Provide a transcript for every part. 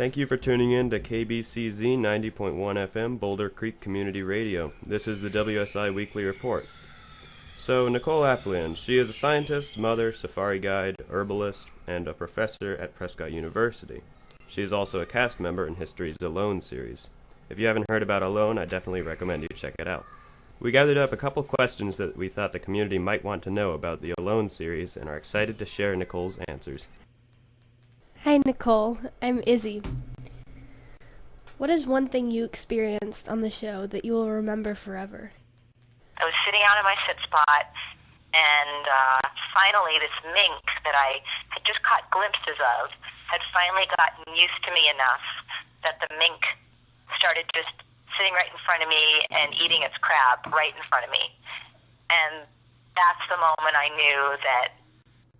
Thank you for tuning in to KBCZ 90.1 FM, Boulder Creek Community Radio. This is the WSI Weekly Report. So, Nicole Appleland, she is a scientist, mother, safari guide, herbalist, and a professor at Prescott University. She is also a cast member in History's Alone series. If you haven't heard about Alone, I definitely recommend you check it out. We gathered up a couple questions that we thought the community might want to know about the Alone series and are excited to share Nicole's answers. Hi, Nicole. I'm Izzy. What is one thing you experienced on the show that you will remember forever? I was sitting out in my sit spot, and finally this mink that I had just caught glimpses of had finally gotten used to me enough that the mink started just sitting right in front of me and eating its crab right in front of me. And that's the moment I knew that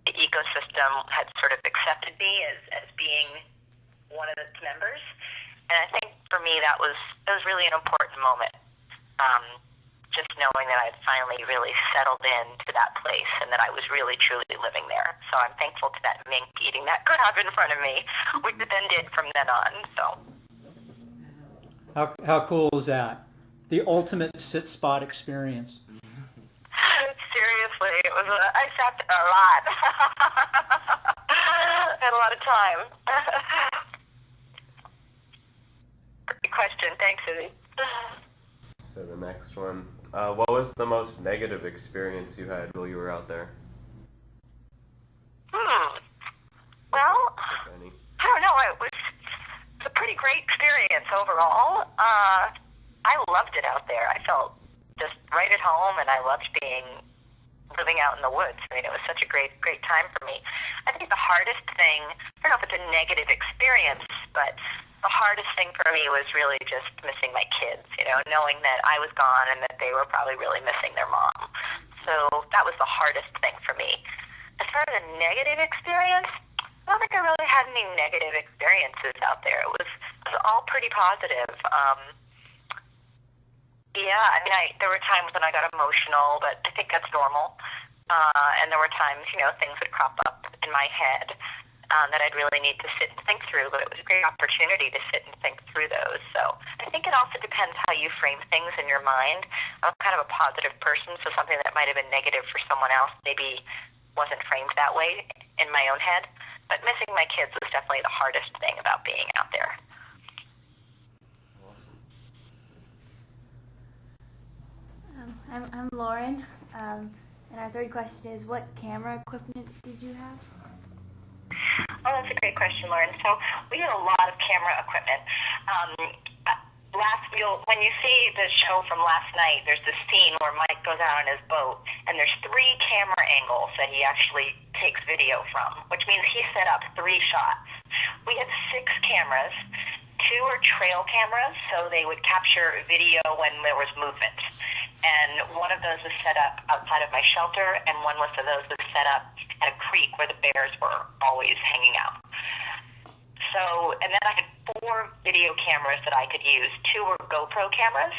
the ecosystem had sort of accepted me as being one of its members. And I think for me that was really an important moment, just knowing that I had finally really settled into that place and that I was really truly living there. So I'm thankful to that mink eating that crab in front of me, which it then did from then on. So how cool is that? The ultimate sit spot experience. Seriously, I sat there a lot. Had a lot of time. Great question. Thanks, Izzy. So the next one, what was the most negative experience you had while you were out there? Well, I don't know. It was a pretty great experience overall. I loved it out there. I felt just right at home, and I loved living out in the woods. I mean, it was such a great time for me. I think the hardest thing, I don't know if it's a negative experience, but the hardest thing for me was really just missing my kids, knowing that I was gone and that they were probably really missing their mom. So that was the hardest thing for me. As far as a negative experience, I don't think I really had any negative experiences out there. It was all pretty positive. Yeah, I mean, there were times when I got emotional, but I think that's normal. And there were times, things would crop up in my head that I'd really need to sit and think through, but it was a great opportunity to sit and think through those. So I think it also depends how you frame things in your mind. I'm kind of a positive person, so something that might have been negative for someone else maybe wasn't framed that way in my own head. But missing my kids was definitely the hardest thing about being out there. I'm Lauren, and our third question is, what camera equipment did you have? Oh, that's a great question, Lauren. So we had a lot of camera equipment. When you see the show from last night, there's this scene where Mike goes out on his boat, and there's 3 camera angles that he actually takes video from, which means he set up 3 shots. We had 6 cameras. 2 are trail cameras, so they would capture video when there was movement. And one of those was set up outside of my shelter, and one of those was set up at a creek where the bears were always hanging out. So, and then I had 4 video cameras that I could use. 2 were GoPro cameras.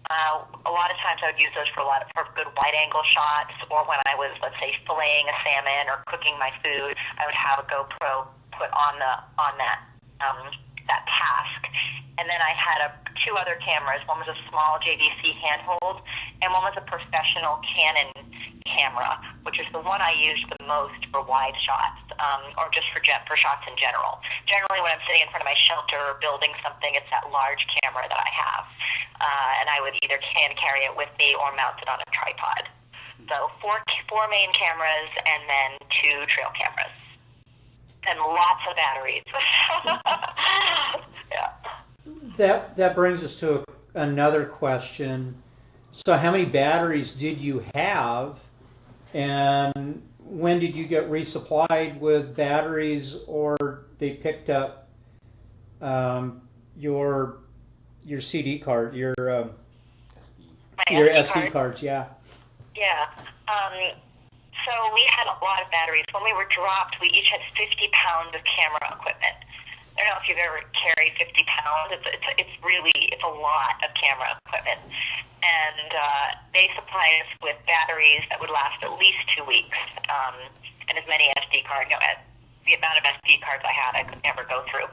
A lot of times I would use those for good wide-angle shots, or when I was, let's say, filleting a salmon or cooking my food, I would have a GoPro put on that task. And then I had 2 other cameras. One was a small JVC handhold, and one was a professional Canon camera, which is the one I used the most for wide shots, or just for shots in general. Generally, when I'm sitting in front of my shelter or building something, it's that large camera that I have. And I would either carry it with me or mount it on a tripod. So 4 main cameras and then 2 trail cameras. And lots of batteries. Yeah. That brings us to another question. So how many batteries did you have, and when did you get resupplied with batteries, or they picked up your CD card, your SD cards? Yeah. Yeah. So we had a lot of batteries. When we were dropped, we each had 50 pounds of camera equipment. I don't know if you've ever carried 50 pounds. It's a lot of camera equipment. And they supplied us with batteries that would last at least 2 weeks, and as many SD cards. The amount of SD cards I had, I could never go through.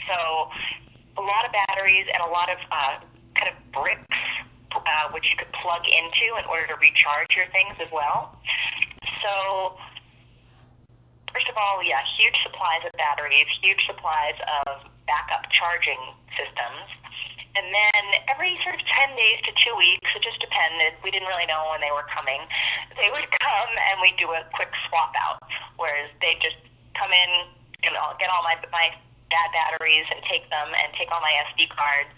So batteries and a lot of kind of bricks, which you could plug into in order to recharge your things as well. So, first of all, yeah, huge supplies of batteries, huge supplies of backup charging systems. And then every sort of 10 days to 2 weeks, it just depended. We didn't really know when they were coming. They would come and we'd do a quick swap out, whereas they'd just come in, get all my bad batteries and take them and take all my SD cards,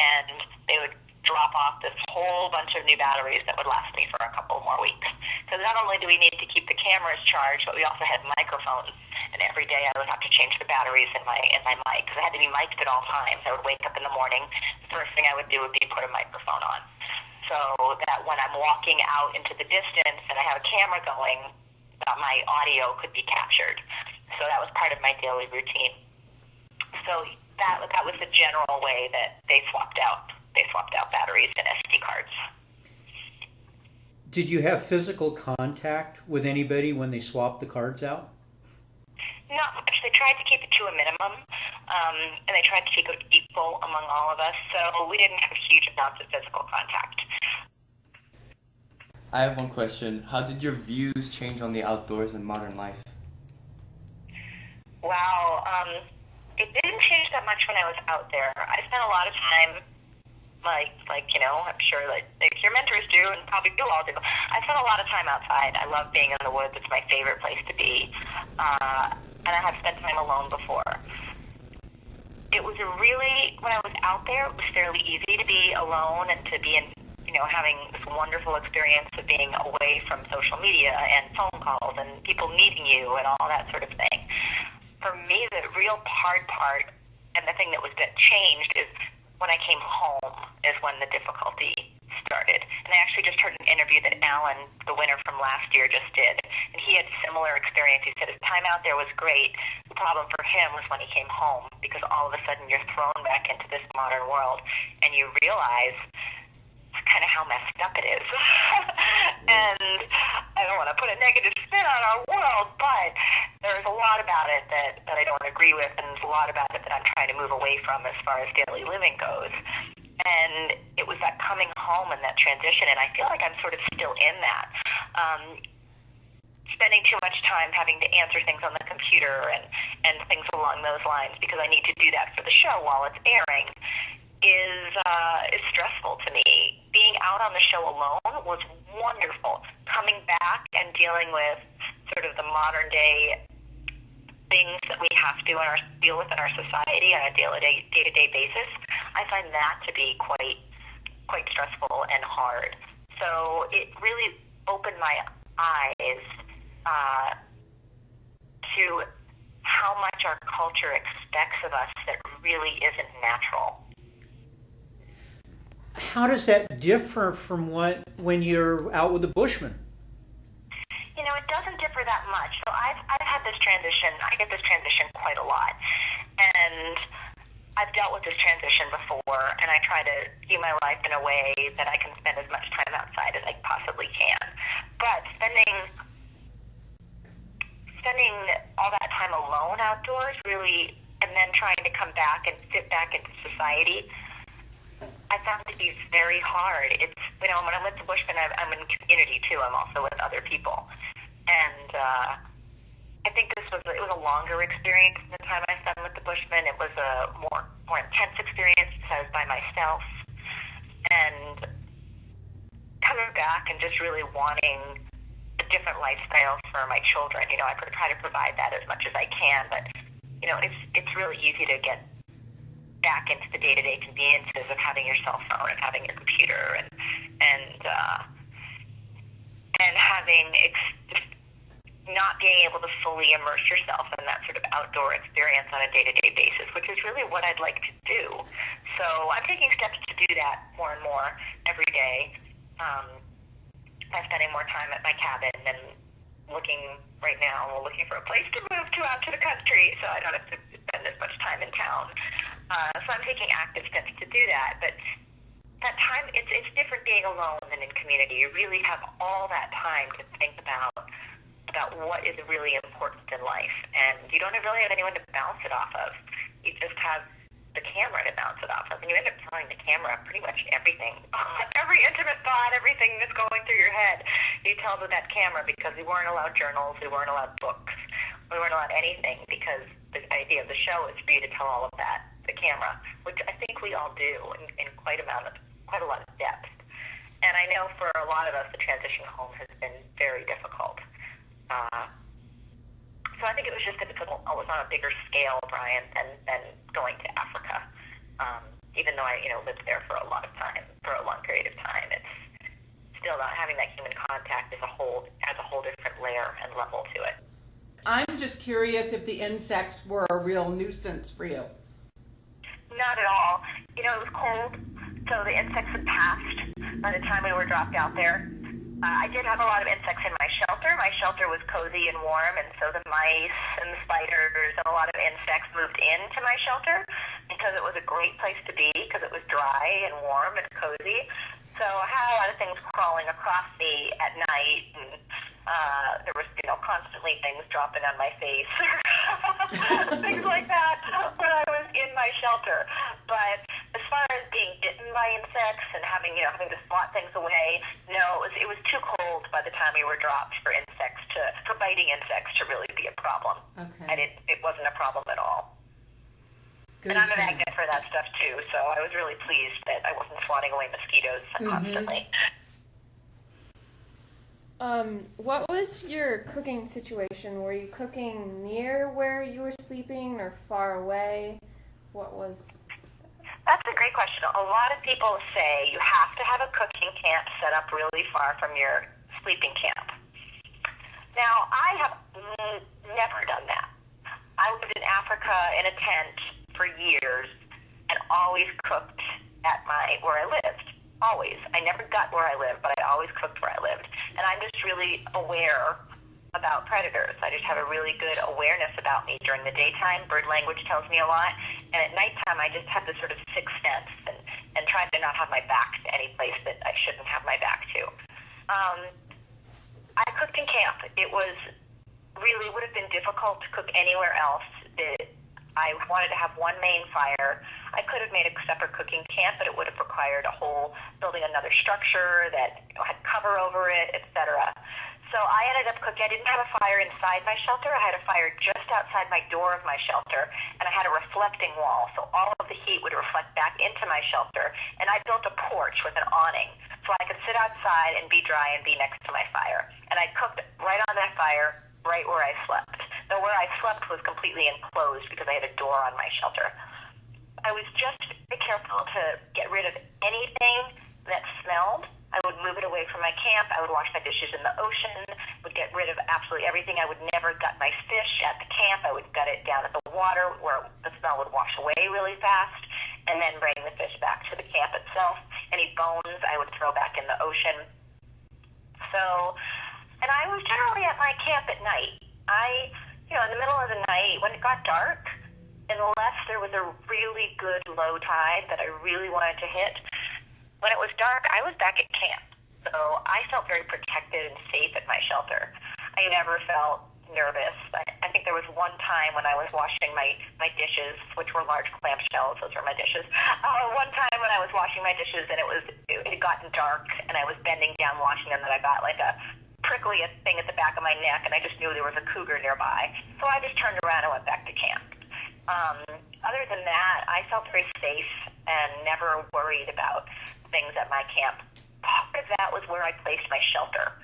and they would drop off this whole bunch of new batteries that would last me for a couple more weeks. Because not only do we need to keep the cameras charged, but we also had microphones. And every day I would have to change the batteries in my mic, because I had to be mic'd at all times. I would wake up in the morning, the first thing I would do would be put a microphone on, so that when I'm walking out into the distance and I have a camera going, my audio could be captured. So that was part of my daily routine. So that was the general way that they swapped out batteries and SD cards. Did you have physical contact with anybody when they swapped the cards out? Not much. They tried to keep it to a minimum, and they tried to keep it equal among all of us, so we didn't have huge amounts of physical contact. I have one question. How did your views change on the outdoors and modern life? Wow, it didn't change that much when I was out there. I spent a lot of time, I'm sure like your mentors do, and probably you all do. I spent a lot of time outside. I love being in the woods. It's my favorite place to be. And I have spent time alone before. It was when I was out there, it was fairly easy to be alone and to be having this wonderful experience of being away from social media and phone calls and people needing you and all that sort of thing. For me, the real hard part and the thing that changed is when I came home is when the difficulty started. And I actually just heard an interview that Alan, the winner from last year, just did. And he had a similar experience. He said his time out there was great. The problem for him was when he came home, because all of a sudden you're thrown back into this modern world and you realize kind of how messed up it is. And I don't want to put a negative spin on our world, but there's a lot about it that I don't agree with, and there's a lot about it that I'm trying to move away from as far as daily living goes. And it was that coming home and that transition, and I feel like I'm sort of still in that. Spending too much time having to answer things on the computer and things along those lines, because I need to do that for the show while it's airing, is stressful to me. Being out on the show alone was wonderful. Coming back and dealing with sort of the modern day things that we have to deal with in our society on a day-to-day basis, I find that to be quite stressful and hard. So it really opened my eyes to how much our culture expects of us that really isn't natural. How does that differ from when you're out with the Bushmen? It doesn't differ that much. So I've had this transition. I get this transition quite a lot. And I've dealt with this transition before, and I try to see my life in a way that I can spend as much time outside as I possibly can. But spending all that time alone outdoors, really, and then trying to come back and fit back into society, I found it to be very hard. It's, when I'm with the Bushmen, I'm in community too. I'm also with other people. And I think it was a longer experience than the time I spent with the Bushmen. It was a more intense experience because I was by myself. And coming back and just really wanting a different lifestyle for my children. I try to provide that as much as I can, but it's really easy to get back into the day-to-day conveniences of having your cell phone and having your computer and having just not being able to fully immerse yourself in that sort of outdoor experience on a day-to-day basis, which is really what I'd like to do. So I'm taking steps to do that more and more every day. I'm spending more time at my cabin and looking for a place to move to out to the country so I don't have to spend as much time in town. So I'm taking active steps to do that. But that time, it's different being alone than in community. You really have all that time to think about what is really important in life. And you don't really have anyone to bounce it off of. You just have the camera to bounce it off and you end up telling the camera pretty much everything. Every intimate thought, everything that's going through your head, you tell to that camera, because we weren't allowed journals, we weren't allowed books, we weren't allowed anything, because the idea of the show is for you to tell all of that to the camera, which I think we all do in quite a lot of depth. And I know for a lot of us, the transition home has been very difficult. So I think it was just difficult. It was on a bigger scale, Brian, than going to Africa. Even though I, lived there for a long period of time, it's still not having that human contact adds a whole different layer and level to it. I'm just curious if the insects were a real nuisance for you. Not at all. It was cold, so the insects had passed by the time we were dropped out there. I did have a lot of insects in my shelter. My shelter was cozy and warm, and so the mice and the spiders and a lot of insects moved into my shelter because it was a great place to be, because it was dry and warm and cozy. So I had a lot of things crawling across me at night, and there was, constantly things dropping on my face, things like that when I was in my shelter. But as far as being bitten by insects and having to swat things away, no, it was too cold by the time we were dropped for biting insects to really be a problem. Okay. And it wasn't a problem at all. Good And I'm a to know. magnet for that stuff too, so I was really pleased that I wasn't swatting away mosquitoes constantly. What was your cooking situation? Were you cooking near where you were sleeping or far away? What was... That's a great question. A lot of people say you have to have a cooking camp set up really far from your sleeping camp. Now, I have never done that. I lived in Africa in a tent for years and always cooked at where I lived. Always. I never got where I lived, but I always cooked where I lived. And I'm just really aware about predators. I just have a really good awareness about me. During the daytime, bird language tells me a lot. And at nighttime, I just have this sort of sixth sense and try to not have my back to any place that I shouldn't have my back to. I cooked in camp. It would have been difficult to cook anywhere else. I wanted to have one main fire. I could have made a separate cooking camp, but it would have required building another structure that had cover over it, etc. So I ended up cooking. I didn't have a fire inside my shelter. I had a fire just outside my door of my shelter, and I had a reflecting wall, so all of the heat would reflect back into my shelter. And I built a porch with an awning, so I could sit outside and be dry and be next to my fire. And I cooked right on that fire, right where I slept. Though where I slept was completely enclosed because I had a door on my shelter. I was just very careful to get rid of anything that smelled. I would move it away from my camp. I would wash my dishes in the ocean, would get rid of absolutely everything. I would never gut my fish at the camp. I would gut it down at the water where the smell would wash away really fast, and then bring the fish back to the camp itself. Any bones I would throw back in the ocean. And I was generally at my camp at night. In the middle of the night, when it got dark, unless there was a really good low tide that I really wanted to hit, when it was dark, I was back at camp. So I felt very protected and safe at my shelter. I never felt nervous. I think there was one time when I was washing my dishes, which were large clamshells. Those were my dishes. One time when I was washing my dishes and it had gotten dark and I was bending down washing them, that I got like a prickly thing at the back of my neck, and I just knew there was a cougar nearby. So I just turned around and went back to camp. Other than that, I felt very safe and never worried about things at my camp. Part of that was where I placed my shelter.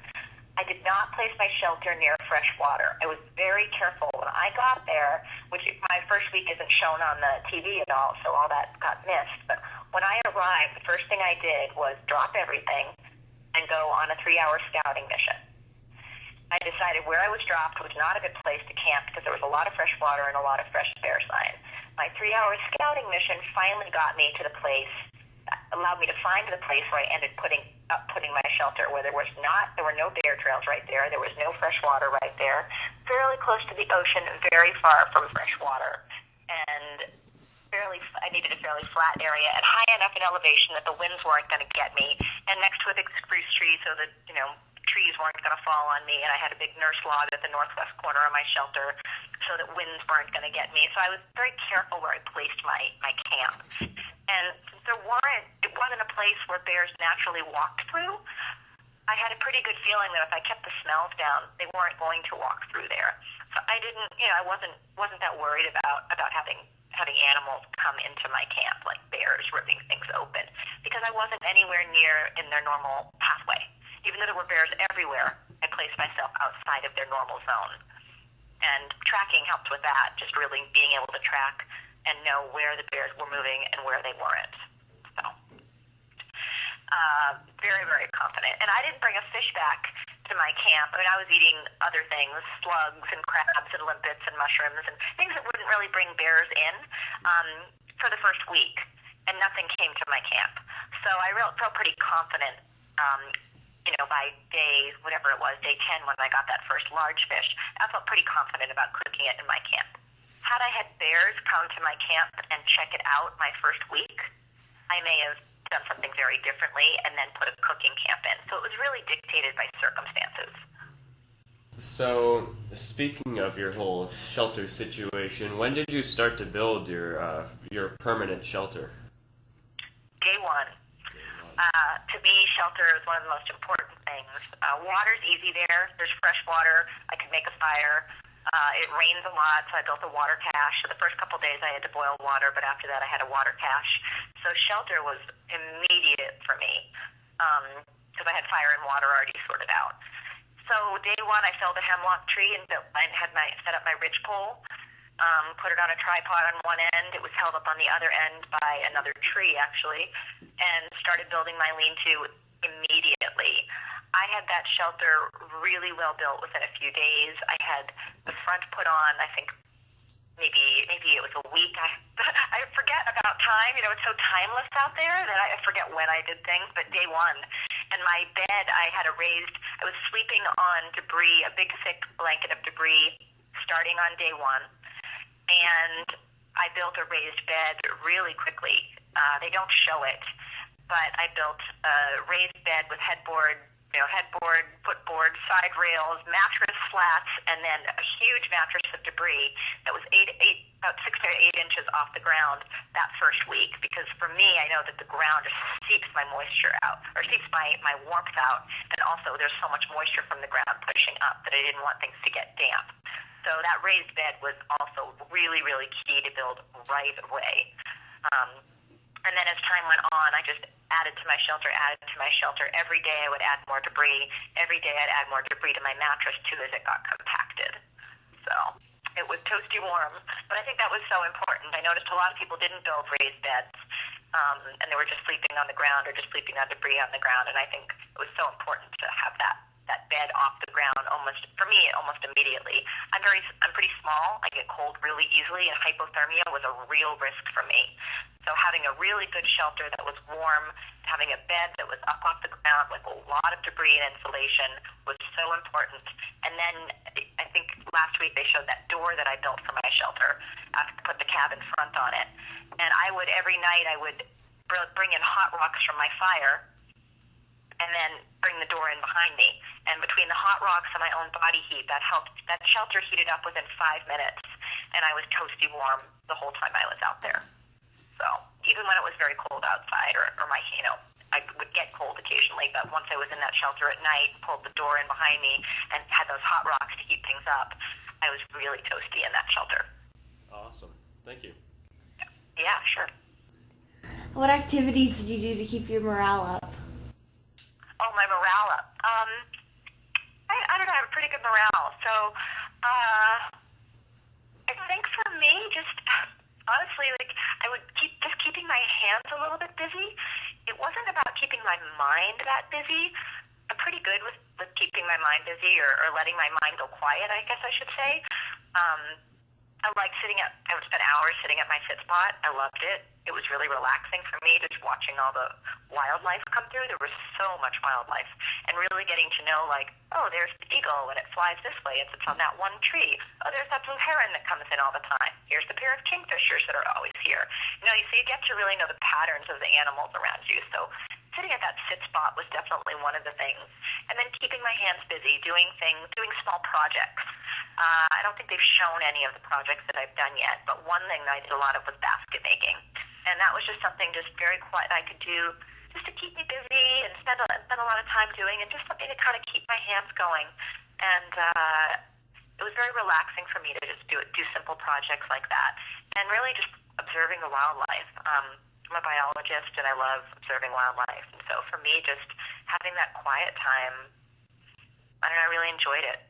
I did not place my shelter near fresh water. I was very careful. When I got there, which my first week isn't shown on the TV at all, so all that got missed. But when I arrived, the first thing I did was drop everything and go on a 3-hour scouting mission. I decided where I was dropped was not a good place to camp because there was a lot of fresh water and a lot of fresh bear sign. My 3-hour scouting mission finally got me to the place, allowed me to find the place where I ended putting my shelter, where there were no bear trails right there. There was no fresh water right there. Fairly close to the ocean, very far from fresh water. And I needed a fairly flat area and high enough in elevation that the winds weren't going to get me, and next to a big spruce tree so that, trees weren't going to fall on me, and I had a big nurse log at the northwest corner of my shelter so that winds weren't going to get me. So I was very careful where I placed my camp. And it wasn't a place where bears naturally walked through. I had a pretty good feeling that if I kept the smells down, they weren't going to walk through there. So I didn't, I wasn't that worried about having animals come into my camp, like bears ripping things open, because I wasn't anywhere near in their normal pathway. Even though there were bears everywhere, I placed myself outside of their normal zone. And tracking helped with that, just really being able to track and know where the bears were moving and where they weren't. So, very, very confident. And I didn't bring a fish back to my camp. I mean, I was eating other things, slugs and crabs and limpets and mushrooms and things that wouldn't really bring bears in for the first week, and nothing came to my camp. So I felt pretty confident, by day, whatever it was, day 10 when I got that first large fish. I felt pretty confident about cooking it in my camp. Had I had bears come to my camp and check it out my first week, I may have done something very differently and then put a cooking camp in. So it was really dictated by circumstances. So, speaking of your whole shelter situation, when did you start to build your permanent shelter? Day one. To me, shelter is one of the most important things. Water's easy there. There's fresh water. I could make a fire. It rains a lot, so I built a water cache. So the first couple days I had to boil water, but after that I had a water cache. So shelter was immediate for me because I had fire and water already sorted out. So day one I felled a hemlock tree and set up my ridgepole. Put it on a tripod on one end. It was held up on the other end by another tree, actually, and started building my lean-to immediately. I had that shelter really well built within a few days. I had the front put on, I think, maybe it was a week. I forget about time. It's so timeless out there that I forget when I did things, but day one. And my bed, I was sleeping on debris, a big thick blanket of debris, starting on day one. And I built a raised bed really quickly. They don't show it, but I built a raised bed with headboard, footboard, side rails, mattress slats, and then a huge mattress of debris that was about 6 to 8 inches off the ground that first week. Because for me, I know that the ground just seeps my moisture out, or seeps my warmth out, and also there's so much moisture from the ground pushing up that I didn't want things to get damp. So that raised bed was also really, really key to build right away. And then as time went on, I just added to my shelter. Every day I would add more debris. Every day I'd add more debris to my mattress, too, as it got compacted. So it was toasty warm. But I think that was so important. I noticed a lot of people didn't build raised beds, and they were just sleeping on the ground or just sleeping on debris on the ground. And I think it was so important to have that bed off the ground almost immediately. I'm pretty small. I get cold really easily, and hypothermia was a real risk for me. So having a really good shelter that was warm, having a bed that was up off the ground with a lot of debris and insulation was so important. And then I think last week they showed that door that I built for my shelter. I put the cabin front on it. And every night I would bring in hot rocks from my fire and then bring the door in behind me. And between the hot rocks and my own body heat, that helped. That shelter heated up within 5 minutes, and I was toasty warm the whole time I was out there. So even when it was very cold outside, or I would get cold occasionally, but once I was in that shelter at night, pulled the door in behind me, and had those hot rocks to heat things up, I was really toasty in that shelter. Awesome. Thank you. Yeah, sure. What activities did you do to keep your morale up? Oh, my morale up. I don't know, I have a pretty good morale. So, I think for me, just honestly, I would keeping my hands a little bit busy. It wasn't about keeping my mind that busy. I'm pretty good with keeping my mind busy or letting my mind go quiet, I guess I should say. I liked I would spend hours sitting at my sit spot. I loved it. It was really relaxing for me, just watching all the wildlife come through. There was so much wildlife. And really getting to know, there's the eagle, and it flies this way. It sits on that one tree. Oh, there's that blue heron that comes in all the time. Here's the pair of kingfishers that are always here. So you get to really know the patterns of the animals around you. So sitting at that sit spot was definitely one of the things. And then keeping my hands busy, doing small projects. I don't think they've shown any of the projects that I've done yet, but one thing that I did a lot of was basket making. And that was just something just very quiet I could do just to keep me busy and spend a lot of time doing, and just something to kind of keep my hands going. And it was very relaxing for me to just do simple projects like that, and really just observing the wildlife. I'm a biologist, and I love observing wildlife, and so for me, just having that quiet time, I don't know, I really enjoyed it.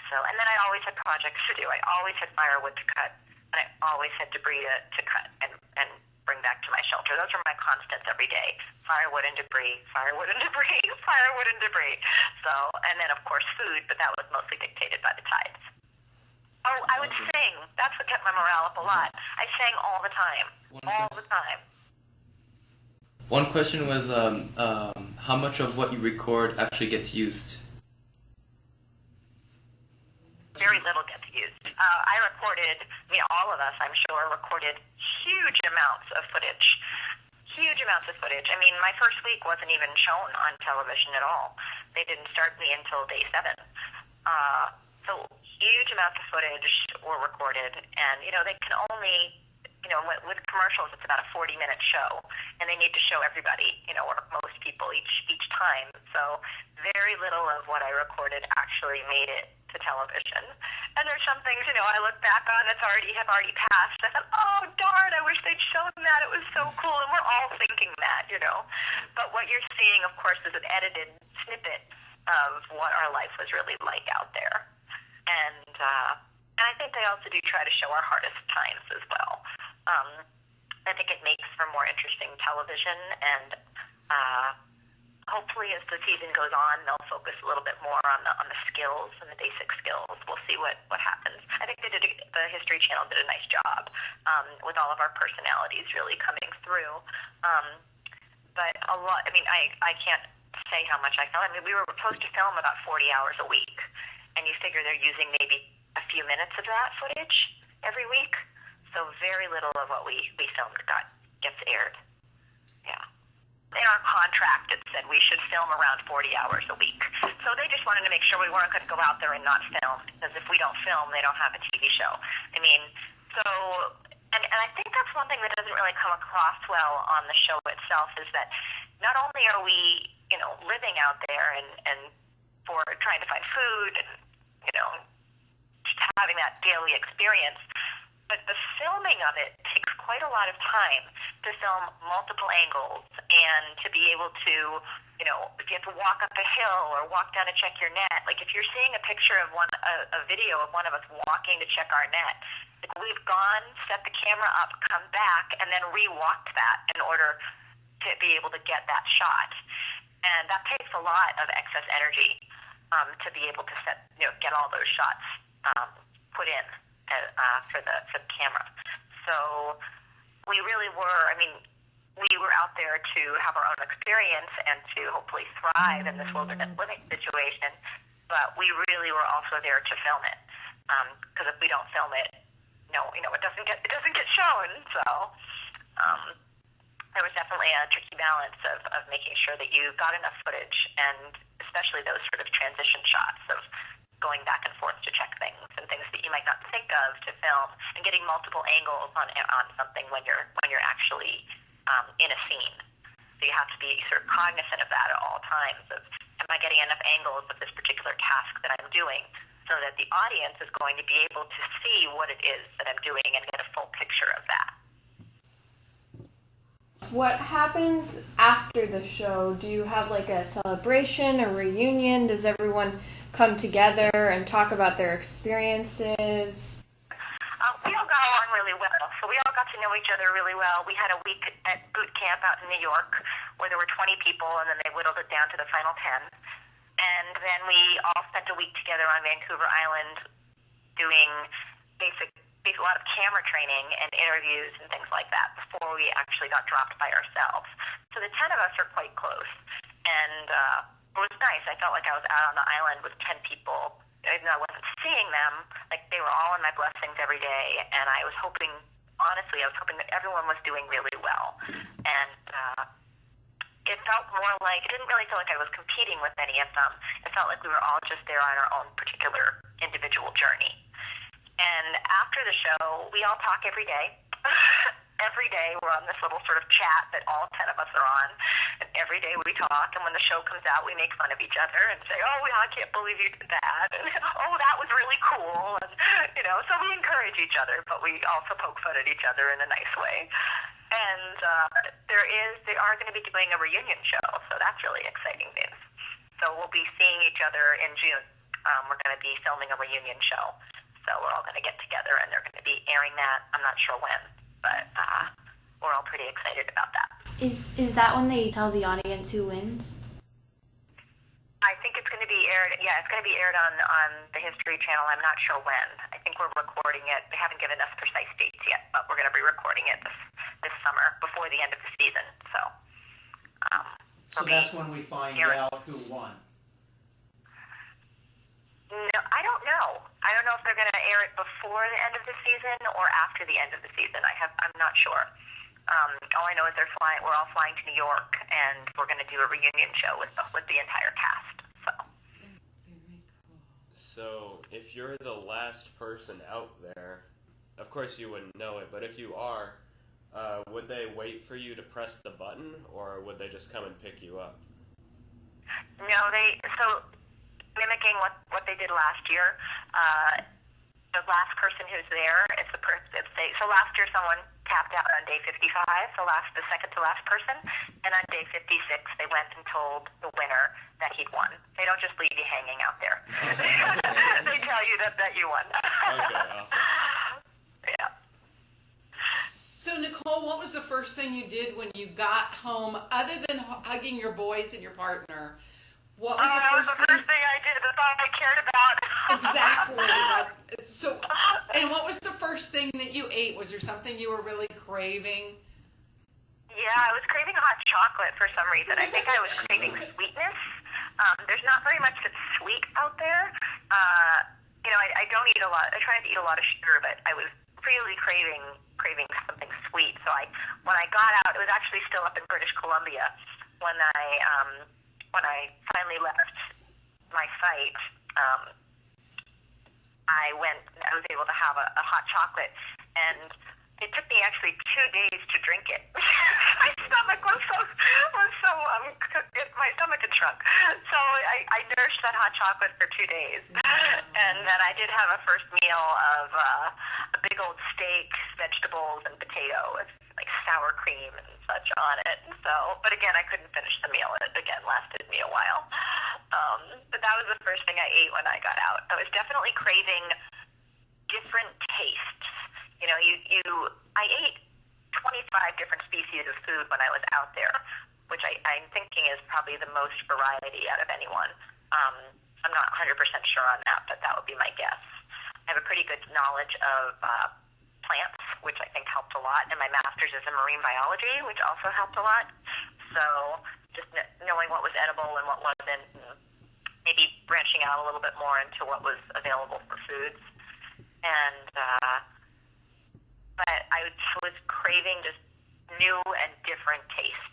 So, and then I always had projects to do. I always had firewood to cut, and I always had debris to cut and bring back to my shelter. Those were my constants every day: firewood and debris, firewood and debris, firewood and debris. So, and then of course food, but that was mostly dictated by the tides. Oh, I would sing. That's what kept my morale up a lot. I sang all the time. All the time. One question was, how much of what you record actually gets used? Very little gets used. I recorded, all of us, I'm sure, recorded huge amounts of footage. Huge amounts of footage. I mean, my first week wasn't even shown on television at all. They didn't start me until day 7. So huge amounts of footage were recorded, and, they can only, with commercials, it's about a 40-minute show, and they need to show everybody, or most people each time. So very little of what I recorded actually made it to television. And there's some things, I look back on have already passed. I thought, oh, darn, I wish they'd shown that. It was so cool. And we're all thinking that, But what you're seeing, of course, is an edited snippet of what our life was really like out there. And I think they also do try to show our hardest times as well. I think it makes for more interesting television, and hopefully as the season goes on, they'll focus a little bit more on the skills and the basic skills. We'll see what happens. I think the History Channel did a nice job with all of our personalities really coming through. But a lot, I can't say how much I filmed. We were supposed to film about 40 hours a week, and you figure they're using maybe a few minutes of that footage every week. So very little of what we filmed gets aired. Yeah. In our contract, it said we should film around 40 hours a week. So they just wanted to make sure we weren't going to go out there and not film, because if we don't film, they don't have a TV show. And I think that's one thing that doesn't really come across well on the show itself, is that not only are we, living out there and for trying to find food and, just having that daily experience, but the filming of it takes quite a lot of time to film multiple angles, and to be able to, if you have to walk up a hill or walk down to check your net, like if you're seeing a picture of a video of one of us walking to check our net, like we've gone, set the camera up, come back, and then re-walked that in order to be able to get that shot. And that takes a lot of excess energy to be able to get all those shots put in for the camera. So we really were, we were out there to have our own experience and to hopefully thrive in this wilderness living situation, but we really were also there to film it. Because if we don't film it, it doesn't get shown. So there was definitely a tricky balance of making sure that you got enough footage, and especially those sort of transition shots of going back and forth to check things and things that you might not think of to film, and getting multiple angles on something when you're actually in a scene. So you have to be sort of cognizant of that at all times. Of, am I getting enough angles of this particular task that I'm doing, so that the audience is going to be able to see what it is that I'm doing and get a full picture of that. What happens after the show? Do you have like a celebration, a reunion? Does everyone come together and talk about their experiences? We all got along really well, so we all got to know each other really well. We had a week at boot camp out in New York where there were 20 people, and then they whittled it down to the final 10. And then we all spent a week together on Vancouver Island doing a lot of camera training and interviews and things like that before we actually got dropped by ourselves. So the 10 of us are quite close, and it was nice. I felt like I was out on the island with 10 people. Even though I wasn't seeing them, like they were all in my blessings every day, and I was hoping that everyone was doing really well. And it felt more like, it didn't really feel like I was competing with any of them. It felt like we were all just there on our own particular individual journey. And after the show, we all talk every day. every day we're on this little sort of chat that all 10 of us are on, and every day we talk, and when the show comes out, we make fun of each other and say, oh, I can't believe you did that, and oh, that was really cool, and, so we encourage each other, but we also poke fun at each other in a nice way. And they are going to be doing a reunion show, so that's really exciting news. So we'll be seeing each other in June. We're going to be filming a reunion show. So we're all going to get together, and they're going to be airing that. I'm not sure when, but we're all pretty excited about that. Is that when they tell the audience who wins? I think it's going to be aired. Yeah, it's going to be aired on the History Channel. I'm not sure when. I think we're recording it. They haven't given us precise dates yet, but we're going to be recording it this summer before the end of the season. So. So that's when we find out who won. No, I don't know. I don't know if they're going to air it before the end of the season or after the end of the season. I'm not sure. All I know is we're all flying to New York, and we're going to do a reunion show with the entire cast. So if you're the last person out there, of course you wouldn't know it, but if you are, would they wait for you to press the button, or would they just come and pick you up? No, mimicking what they did last year, the last person who's there is the person. So last year someone tapped out on day 55, the second to last person, and on day 56 they went and told the winner that he'd won. They don't just leave you hanging out there. They tell you that you won. Okay, awesome. Yeah. So, Nicole, what was the first thing you did when you got home, other than hugging your boys and your partner? What was that was the first thing I did. That's all I cared about. Exactly. And what was the first thing that you ate? Was there something you were really craving? Yeah, I was craving hot chocolate for some reason. I think I was craving sweetness. There's not very much that's sweet out there. I don't eat a lot. I try not to eat a lot of sugar, but I was really craving something sweet. So when I got out, it was actually still up in British Columbia when I finally left my site. I was able to have a hot chocolate, and it took me actually 2 days to drink it. My stomach was so my stomach had shrunk. So I nursed that hot chocolate for 2 days, and then I did have a first meal of a big old steak, vegetables, and potato with like sour cream and such on it. So, but again, I couldn't finish the meal. It again lasted me a while. But that was the first thing I ate when I got out. I was definitely craving different tastes. I ate 25 different species of food when I was out there, which I'm thinking is probably the most variety out of anyone. I'm not 100% sure on that, but that would be my guess. I have a pretty good knowledge of plants, which I think helped a lot, and my master's is in marine biology, which also helped a lot. So just knowing what was edible and what wasn't, and maybe branching out a little bit more into what was available for foods. And but I was craving just new and different tastes.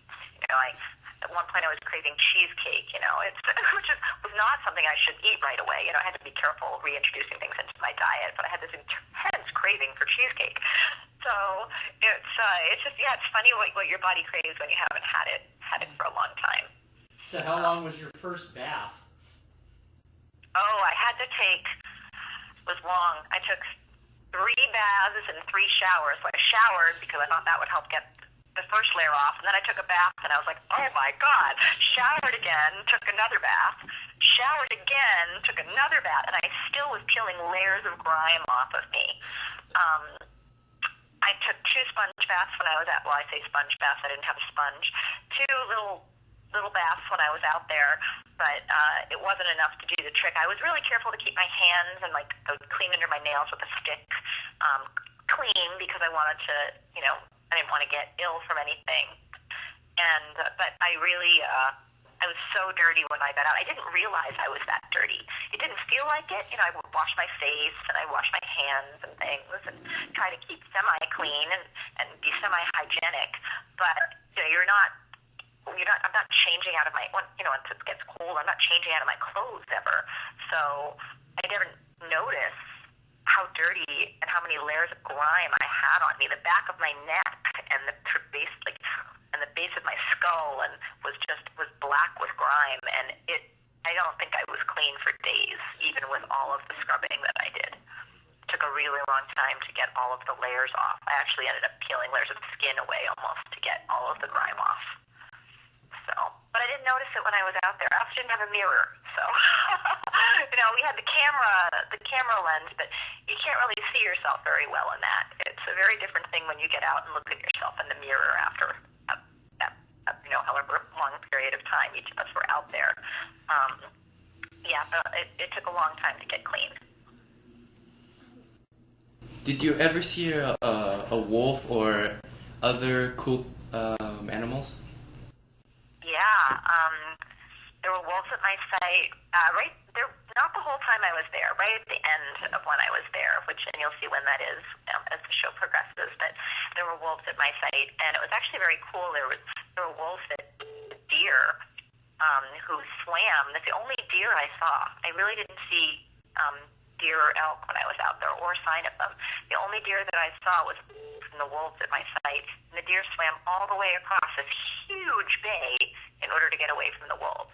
At one point I was craving cheesecake, which was not something I should eat right away. I had to be careful reintroducing things into my diet, but I had this intense craving for cheesecake. So it's just, it's funny what your body craves when you haven't had it for a long time. So how long was your first bath? Oh, it was long. I took 3 baths and 3 showers. So I showered because I thought that would help get the first layer off, and then I took a bath, and I was like, oh my God. Showered again, took another bath, showered again, took another bath, and I still was peeling layers of grime off of me. I took 2 sponge baths when I was I say sponge baths, I didn't have a sponge. 2 little baths when I was out there, but it wasn't enough to do the trick. I was really careful to keep my hands and I would clean under my nails with a stick clean because I wanted to, I didn't want to get ill from anything. And but I really, I was so dirty when I got out. I didn't realize I was that dirty. It didn't feel like it. I would wash my face and I wash my hands and things and try to keep semi-clean and be semi-hygienic. But I'm not changing out of my, once it gets cold, I'm not changing out of my clothes ever. So I never noticed how dirty and how many layers of grime I had on me. The back of my neck and the base, like, and the base of my skull, and was black with grime, and I don't think I was clean for days, even with all of the scrubbing that I did. It took a really long time to get all of the layers off. I actually ended up peeling layers of skin away almost to get all of the grime off. So, but I didn't notice it when I was out there. I also didn't have a mirror, so we had the camera lens, but you can't really see yourself very well in that. It's a very different thing when you get out and look at yourself in the mirror after however long period of time each of us were out there. But it took a long time to get clean. Did you ever see a wolf or other cool animals? Yeah, there were wolves at my site, right there, not the whole time I was there, right at the end of when I was there, and you'll see when that is as the show progresses, but there were wolves at my site, and it was actually very cool. There were wolves that deer who swam. That's the only deer I saw. I really didn't see deer or elk when I was out there, or sign of them. The only deer that I saw was from the wolves at my site, and the deer swam all the way across this huge bay in order to get away from the wolves.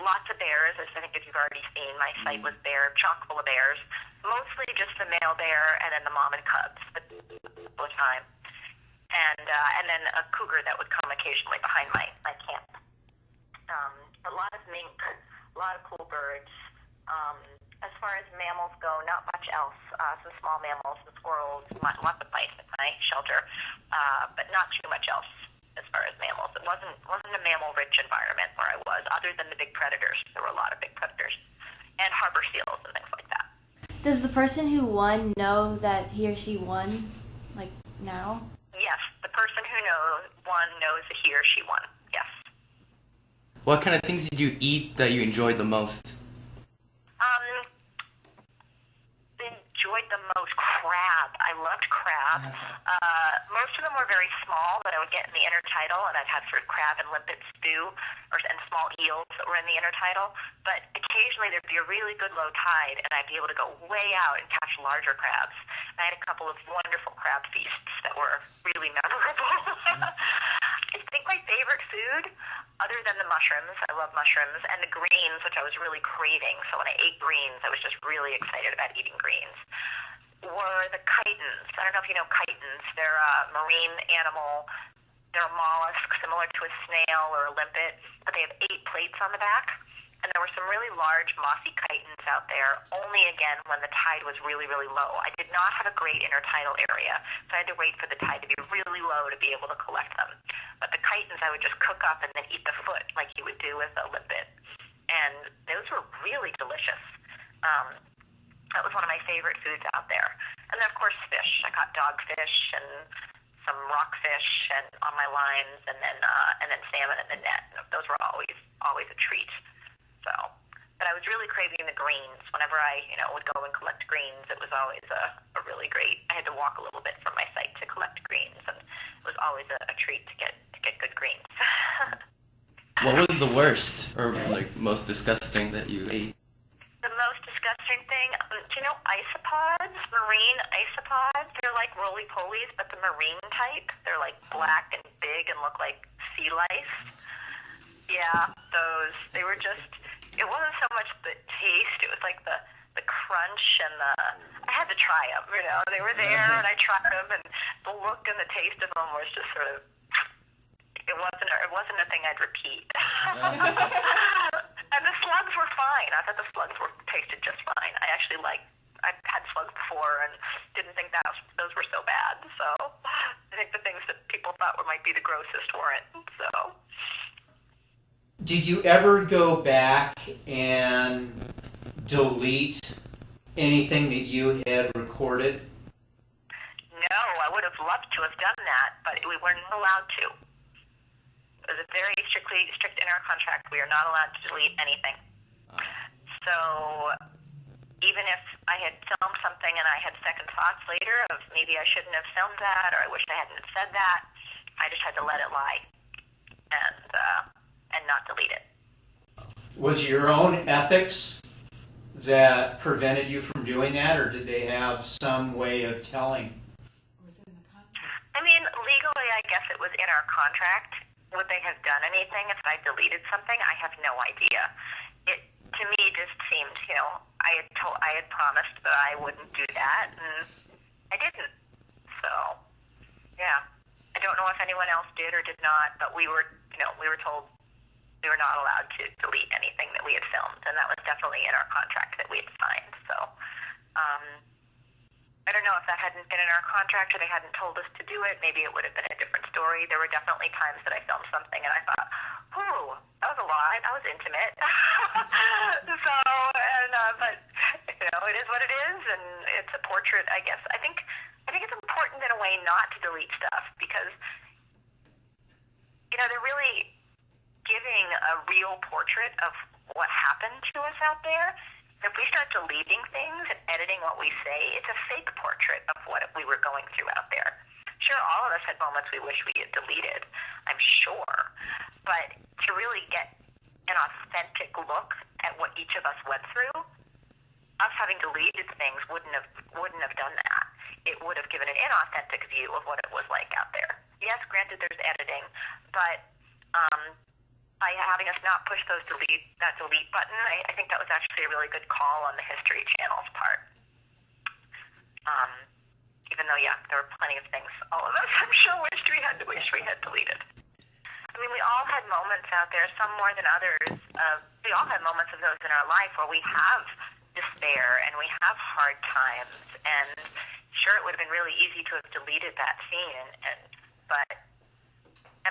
Lots of bears, as I think if you've already seen, my site was chock full of bears, mostly just the male bear and then the mom and cubs all the time. And then a cougar that would come occasionally behind my camp. A lot of mink, a lot of cool birds. As far as mammals go, not much else. Some small mammals, some squirrels, lots of mice at my shelter, but not too much else as far as mammals. It wasn't a mammal-rich environment where I was, other than the big predators. There were a lot of big predators, and harbor seals and things like that. Does the person who won know that he or she won, like, now? Yes, the person who won knows that he or she won, yes. What kind of things did you eat that you enjoyed the most? Enjoyed the most crab. I loved crab. Most of them were very small that I would get in the intertidal, and I've had sort of crab and limpet stew, and small eels that were in the intertidal. But occasionally there'd be a really good low tide, and I'd be able to go way out and catch larger crabs. And I had a couple of wonderful crab feasts that were really memorable. I think my favorite food, other than the mushrooms, I love mushrooms, and the greens, which I was really craving. So when I ate greens, I was just really excited about eating greens, were the chitons. I don't know if you know chitons. They're a marine animal. They're a mollusk similar to a snail or a limpet, but they have 8 plates on the back. And there were some really large mossy chitons out there, only again when the tide was really, really low. I did not have a great intertidal area, so I had to wait for the tide to be really low to be able to collect them. But the chitons I would just cook up and then eat the foot like you would do with a limpet. And those were really delicious. That was one of my favorite foods out there. And then, of course, fish. I caught dogfish and some rockfish and on my lines, and then salmon in the net. Those were always a treat. So, but I was really craving the greens. Whenever I, would go and collect greens, it was always a really great. I had to walk a little bit from my site to collect greens, and it was always a treat to get good greens. What was the worst or most disgusting that you ate? The most disgusting thing, do you know isopods? Marine isopods? They're like roly-polies, but the marine type. They're like black and big and look like sea lice. Yeah, those. They were just. It wasn't so much the taste. It was like the crunch and I had to try them. They were there and I tried them, and the look and the taste of them was just sort of. It wasn't a thing I'd repeat. And the slugs were fine. I thought the slugs tasted just fine. I've had slugs before and didn't think those were so bad. So I think the things that people thought might be the grossest weren't. So. Did you ever go back and delete anything that you had recorded? No, I would have loved to have done that, but we weren't allowed to. It was a very strict in our contract. We are not allowed to delete anything. So even if I had filmed something and I had second thoughts later of maybe I shouldn't have filmed that, or I wish I hadn't said that, I just had to let it lie and not delete it. Was your own ethics that prevented you from doing that, or did they have some way of telling? It was in the contract. I mean, legally, I guess it was in our contract. Would they have done anything if I deleted something? I have no idea. It, to me, just seemed, I had promised that I wouldn't do that, and I didn't. So, yeah. I don't know if anyone else did or did not, but we were told we were not allowed to delete anything that we had filmed, and that was definitely in our contract that we had signed. So, I don't know if that hadn't been in our contract or they hadn't told us to do it. Maybe it would have been a different story. There were definitely times that I filmed something and I thought, "Ooh, that was a lot. That was intimate." But it is what it is, and it's a portrait. I guess I think it's important in a way not to delete stuff because they're really giving a real portrait of what happened to us out there. If we start deleting things and editing what we say, it's a fake portrait of what we were going through out there. Sure, all of us had moments we wish we had deleted, I'm sure. But to really get an authentic look at what each of us went through, us having deleted things wouldn't have done that. It would have given an inauthentic view of what it was like out there. Yes, granted, there's editing, but by having us not push that delete button, I think that was actually a really good call on the History Channel's part. Even though, there were plenty of things all of us, I'm sure, wish we had deleted. I mean, we all had moments out there, some more than others. We all had moments of those in our life where we have despair and we have hard times. And sure, it would have been really easy to have deleted that scene, and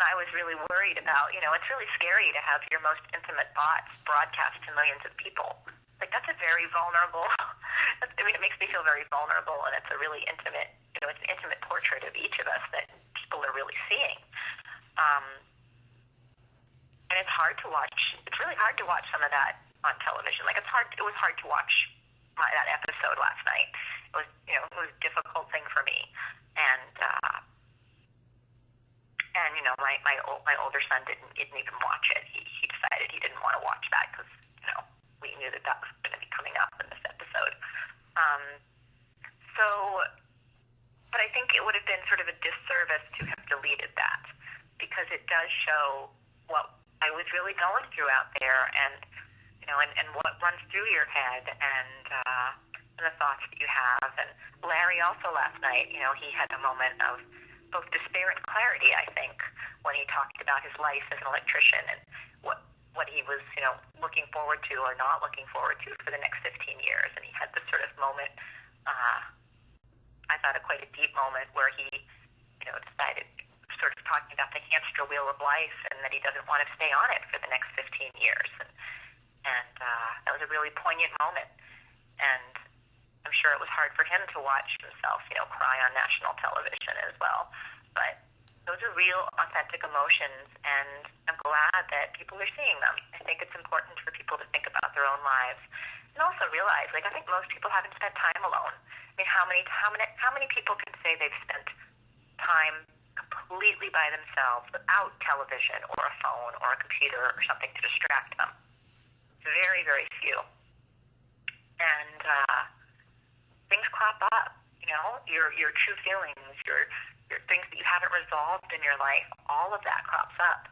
I was really worried about, it's really scary to have your most intimate thoughts broadcast to millions of people. Like, that's a very vulnerable, it makes me feel very vulnerable, and it's a really intimate, it's an intimate portrait of each of us that people are really seeing. And it's hard to watch, it's really hard to watch some of that on television. Like, it was hard to watch that episode last night. It was a difficult thing for me. And my older son didn't even watch it. He decided he didn't want to watch that because we knew that was going to be coming up in this episode. But I think it would have been sort of a disservice to have deleted that because it does show what I was really going through out there, and what runs through your head, and the thoughts that you have. And Larry also last night, he had a moment of both despair and clarity, I think, when he talked about his life as an electrician and what he was, looking forward to or not looking forward to for the next 15 years. And he had this sort of moment, I thought quite a deep moment where he, decided, sort of talking about the hamster wheel of life and that he doesn't want to stay on it for the next 15 years. And that was a really poignant moment. And I'm sure it was hard for him to watch himself, cry on national television as well. But those are real, authentic emotions, and I'm glad that people are seeing them. I think it's important for people to think about their own lives, and also realize, I think most people haven't spent time alone. I mean, how many people can say they've spent time completely by themselves without television or a phone or a computer or something to distract them? Very, very few. And things crop up, your true feelings, your things that you haven't resolved in your life, all of that crops up.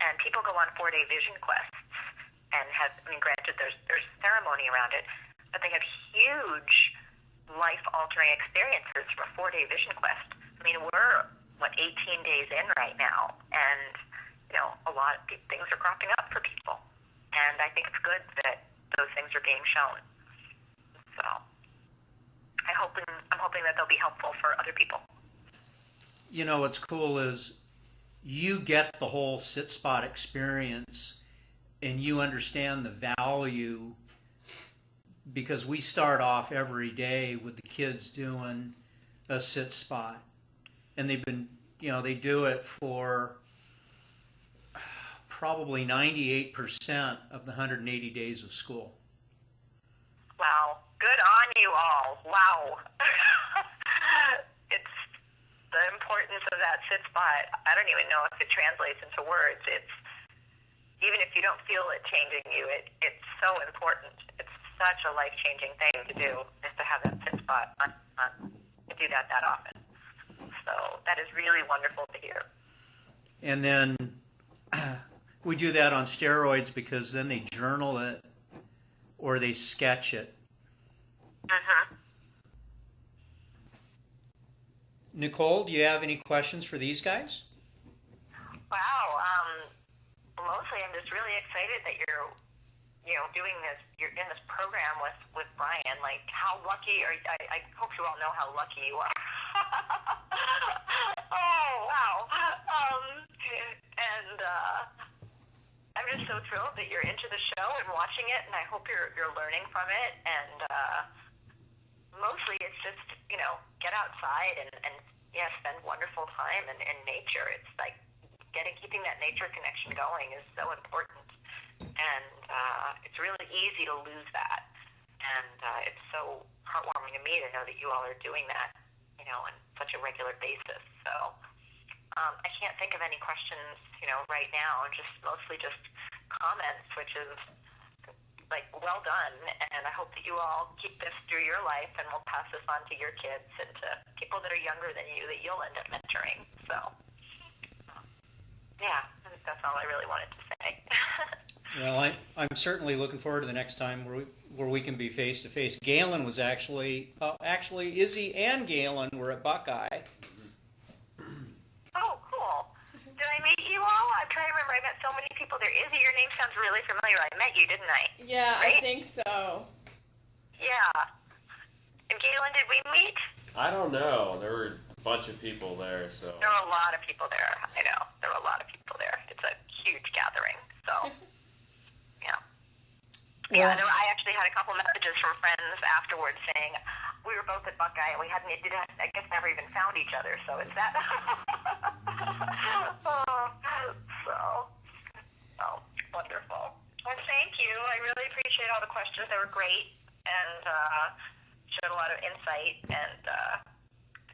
And people go on 4-day vision quests and granted there's ceremony around it, but they have huge life-altering experiences from a 4-day vision quest. I mean, we're, 18 days in right now, and, a lot of things are cropping up for people. And I think it's good that those things are being shown. So I'm hoping that they'll be helpful for other people. What's cool is you get the whole sit spot experience and you understand the value, because we start off every day with the kids doing a sit spot, and they've been, they do it for probably 98% of the 180 days of school. Wow. Good on you all. Wow. It's the importance of that sit spot. I don't even know if it translates into words. It's, even if you don't feel it changing you, it's so important. It's such a life-changing thing to do, is to have that sit spot, to do that often. So that is really wonderful to hear. And then we do that on steroids because then they journal it or they sketch it. Mm-hmm. Nicole, do you have any questions for these guys? Wow. Mostly I'm just really excited that you're doing this, you're in this program with Brian. Like, how lucky are you? I hope you all know how lucky you are. Oh, wow. And I'm just so thrilled that you're into the show and watching it, and I hope you're learning from it. And mostly it's just, get outside and spend wonderful time in nature. It's like keeping that nature connection going is so important. And it's really easy to lose that. And it's so heartwarming to me to know that you all are doing that, on such a regular basis. So I can't think of any questions, right now. Mostly just comments, which is like, well done. And I hope that you all keep this through your life and will pass this on to your kids and to people that are younger than you that you'll end up mentoring. So yeah, I think that's all I really wanted to say. Well, I'm certainly looking forward to the next time where we can be face to face. Galen was actually Izzy and Galen were at Buckeye. Oh, cool. Did I meet you all? I'm trying to remember. I met so many people there. Izzy, your name sounds really familiar. I met you, didn't I? Yeah, right? I think so. Yeah. And Galen, did we meet? I don't know. There were a bunch of people there, so. There were a lot of people there. I know. There were a lot of people there. It's a huge gathering. So, yeah. Yeah, I actually had a couple messages from friends afterwards saying we were both at Buckeye and we I guess, never even found each other. So it's that. So wonderful. Well, thank you. I really appreciate all the questions. They were great and showed a lot of insight. And I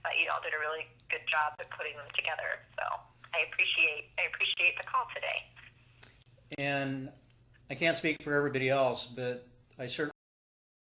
thought you all did a really good job at putting them together. So I appreciate the call today. And I can't speak for everybody else, but I certainly